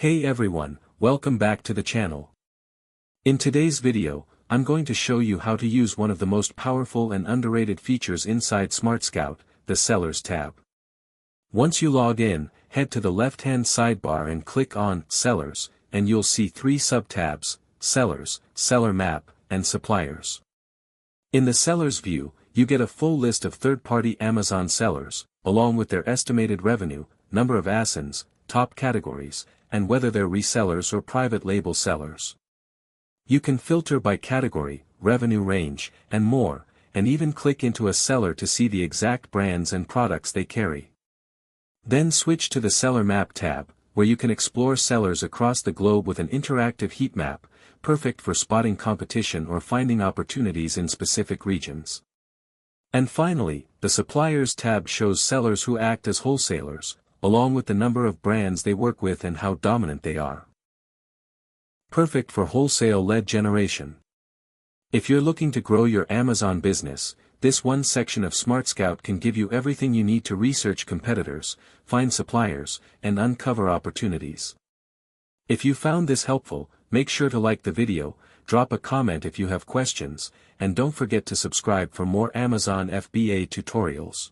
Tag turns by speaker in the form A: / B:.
A: Hey everyone, welcome back to the channel. In today's video, I'm going to show you how to use one of the most powerful and underrated features inside SmartScout, the Sellers tab. Once you log in, head to the left-hand sidebar and click on Sellers, and you'll see three sub-tabs: Sellers, Seller Map, and Suppliers. In the Sellers view, you get a full list of third-party Amazon sellers, along with their estimated revenue, number of ASINs, top categories, and whether they're resellers or private label sellers. You can filter by category, revenue range, and more, and even click into a seller to see the exact brands and products they carry. Then switch to the Seller Map tab, where you can explore sellers across the globe with an interactive heat map, perfect for spotting competition or finding opportunities in specific regions. And finally, the Suppliers tab shows sellers who act as wholesalers, along with the number of brands they work with and how dominant they are. Perfect for wholesale lead generation. If you're looking to grow your Amazon business, this one section of SmartScout can give you everything you need to research competitors, find suppliers, and uncover opportunities. If you found this helpful, make sure to like the video, drop a comment if you have questions, and don't forget to subscribe for more Amazon FBA tutorials.